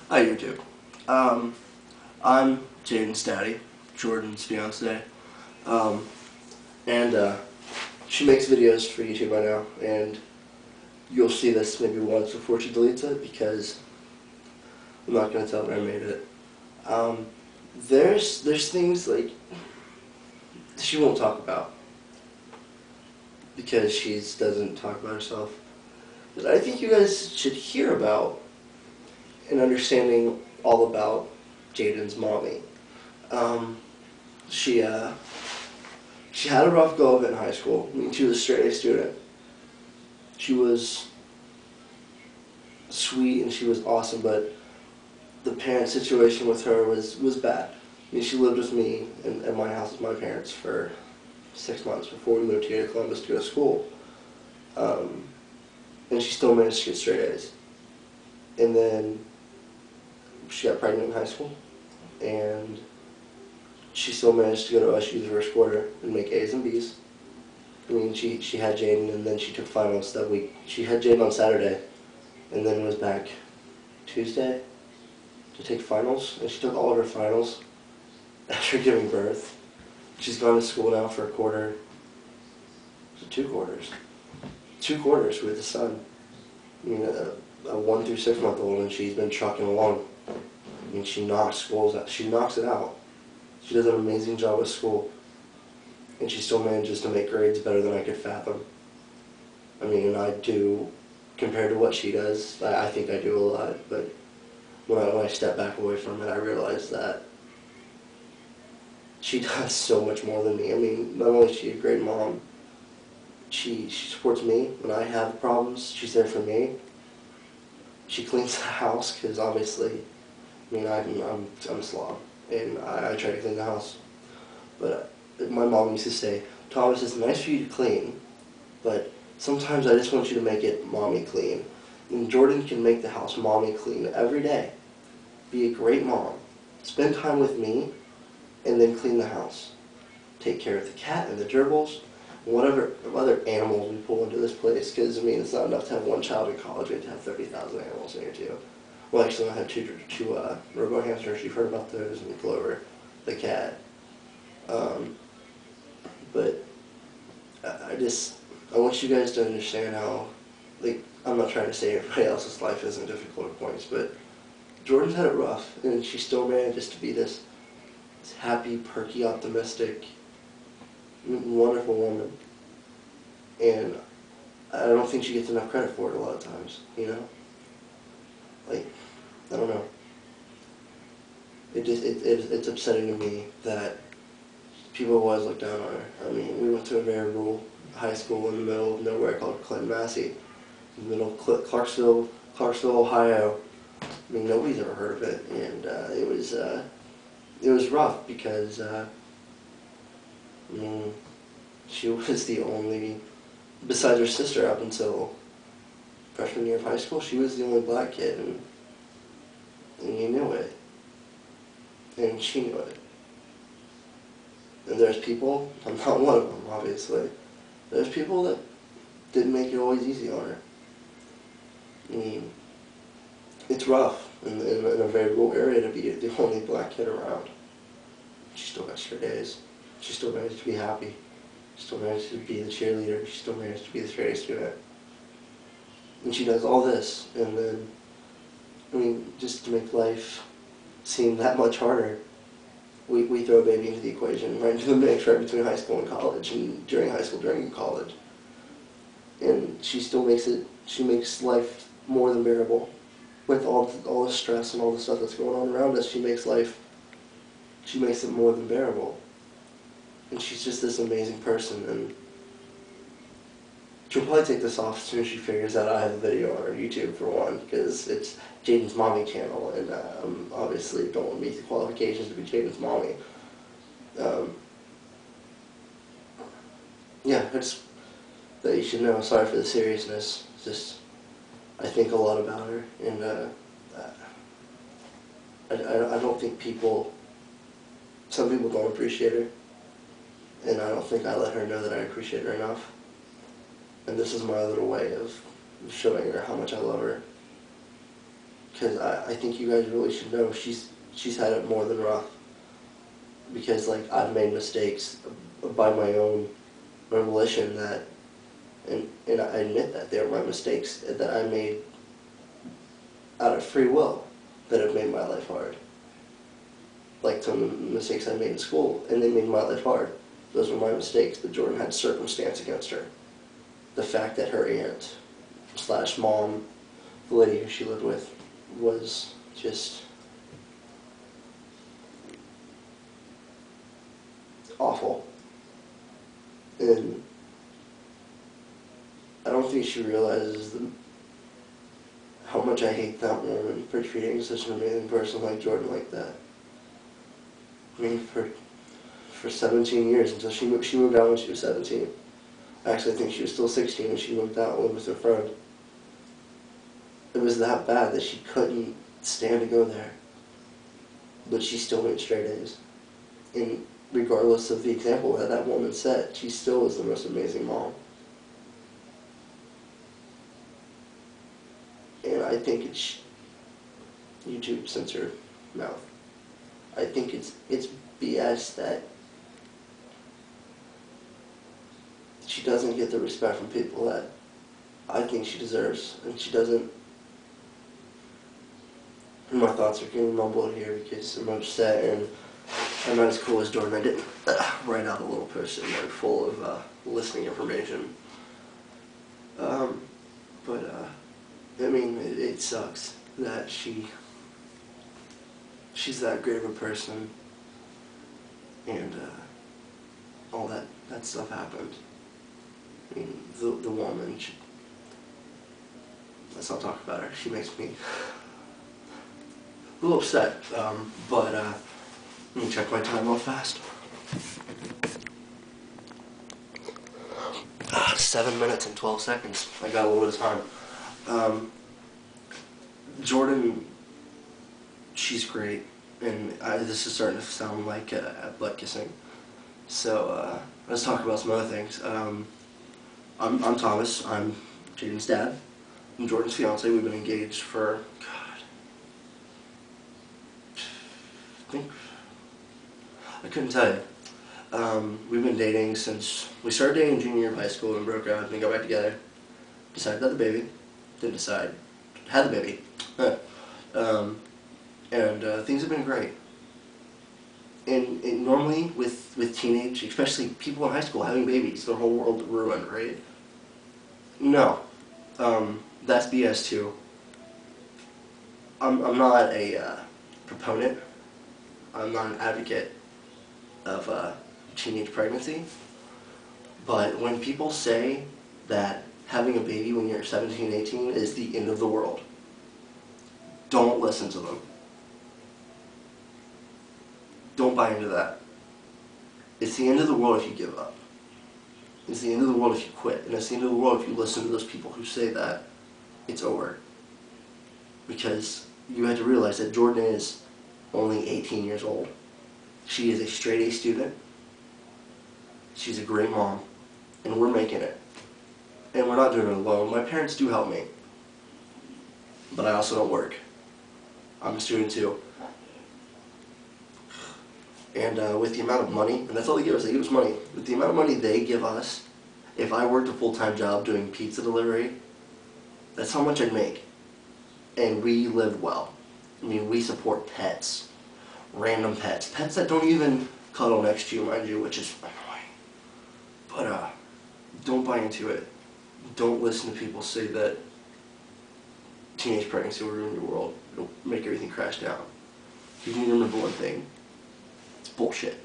Hi YouTube. I'm Jaydens' daddy, Jordan's fiance, and she makes videos for YouTube right now, and you'll see this maybe once before she deletes it because I'm not going to tell her I made it. There's things like she won't talk about because she doesn't talk about herself. But I think you guys should hear about and understanding all about Jaydens' mommy. Um, she she had a rough go of it in high school. I mean, she was a straight A student. She was sweet and she was awesome, but the parent situation with her was bad. I mean, she lived with me in my house with my parents for 6 months before we moved here to Columbus to go to school. And she still managed to get straight A's. And then she got pregnant in high school, and she still managed to go to OSU the first quarter and make A's and B's. I mean, she had Jayden, and then she took finals that week. She had Jayden on Saturday, and then was back Tuesday to take finals, and she took all of her finals after giving birth. She's gone to school now for a quarter, so 2 quarters. 2 quarters with a son. I mean, a 1 through 6 month old, and she's been trucking along. I mean, she knocks schools out. She knocks it out. She does an amazing job with school, and she still manages to make grades better than I could fathom. I mean, and I do, compared to what she does, I think I do a lot, but when I step back away from it, I realize that she does so much more than me. I mean, not only is she a great mom, she supports me when I have problems. She's there for me. She cleans the house because obviously, I mean, I'm a slob, and I try to clean the house. But my mom used to say, Thomas, it's nice for you to clean, but sometimes I just want you to make it mommy clean. And Jordan can make the house mommy clean every day. Be a great mom. Spend time with me, and then clean the house. Take care of the cat and the gerbils, and whatever other animals we pull into this place, because, I mean, it's not enough to have one child in college. We have to have 30,000 animals in here, too. Well, actually, I have two robo hamsters. You've heard about those, and Clover, the cat. But I want you guys to understand how, like, I'm not trying to say everybody else's life isn't difficult at points, but Jordan's had it rough, and she still manages to be this happy, perky, optimistic, wonderful woman. And I don't think she gets enough credit for it a lot of times, you know? Like, I don't know. It's upsetting to me that people always look down on her. I mean, we went to a very rural high school in the middle of nowhere called Clinton, Massey, in the middle of Clarksville, Ohio. I mean, nobody's ever heard of it, and it was rough because I mean, she was the only, besides her sister up until freshman year of high school, she was the only black kid, and you knew it, and she knew it. And there's people, I'm not one of them, obviously, there's people that didn't make it always easy on her. I mean, it's rough in a very rural area to be the only black kid around. She still got straight A's. She still managed to be happy. She still managed to be the cheerleader. She still managed to be the straight A student. And she does all this, and then, I mean, just to make life seem that much harder, we throw a baby into the equation, right into the mix, right between high school and college, and during high school, during college. And she still makes life more than bearable. With all the stress and all the stuff that's going on around us, she makes it more than bearable. And she's just this amazing person, and she'll probably take this off as soon as she figures out I have a video on her YouTube, for one, because it's Jaydens' mommy channel, and obviously don't meet the qualifications to be Jaydens' mommy. Yeah, it's that you should know. Sorry for the seriousness. It's just, I think a lot about her, and I don't think some people don't appreciate her, and I don't think I let her know that I appreciate her enough. And this is my little way of showing her how much I love her. because I think you guys really should know she's had it more than rough. Because like I've made mistakes by my own volition and I admit that they were my mistakes that I made out of free will that have made my life hard. Like some of the mistakes I made in school, and they made my life hard. Those were my mistakes, but Jordan had circumstance against her. The fact that her aunt slash mom, the lady who she lived with, was just awful. And I don't think she realizes how much I hate that woman for treating such an amazing person like Jordan like that. I mean, for 17 years until she moved out when she was 17. I actually think she was still 16 when she moved out and lived with her friend. It was that bad that she couldn't stand to go there. But she still went straight A's. And regardless of the example that that woman set, she still was the most amazing mom. And I think it's YouTube censor mouth. I think it's BS that she doesn't get the respect from people that I think she deserves, and she doesn't. And my thoughts are getting mumbled here because I'm upset, and I'm not as cool as Jordan. I didn't write out a little post-it note full of listening information. I mean, it sucks that she's that great of a person, and all that stuff happened. I mean, the woman, let's not talk about her. She makes me a little upset, but let me check my time real fast. 7 minutes and 12 seconds. I got a little bit of time. Jordan, she's great, and this is starting to sound like butt kissing. So let's talk about some other things. I'm Thomas. I'm Jaydens' dad. I'm Jordan's fiance. We've been engaged for, I couldn't tell you. We've been dating since we started dating junior year of high school and broke up and got back together. Decided to have the baby. Didn't decide. Had the baby. And things have been great. And normally with teenage, especially people in high school having babies, their whole world ruined, right? No. That's BS too. I'm not a proponent. I'm not an advocate of teenage pregnancy. But when people say that having a baby when you're 17, 18 is the end of the world, don't listen to them. Don't buy into that. It's the end of the world if you give up. It's the end of the world if you quit. And it's the end of the world if you listen to those people who say that it's over. Because you had to realize that Jordan is only 18 years old. She is a straight A student. She's a great mom. And we're making it. And we're not doing it alone. My parents do help me. But I also don't work. I'm a student too. And with the amount of money, and that's all they give us money. With the amount of money they give us, if I worked a full-time job doing pizza delivery, that's how much I'd make. And we live well. I mean, we support pets. Random pets. Pets that don't even cuddle next to you, mind you, which is annoying. But don't buy into it. Don't listen to people say that teenage pregnancy will ruin your world. It'll make everything crash down. You need to remember one thing. It's bullshit.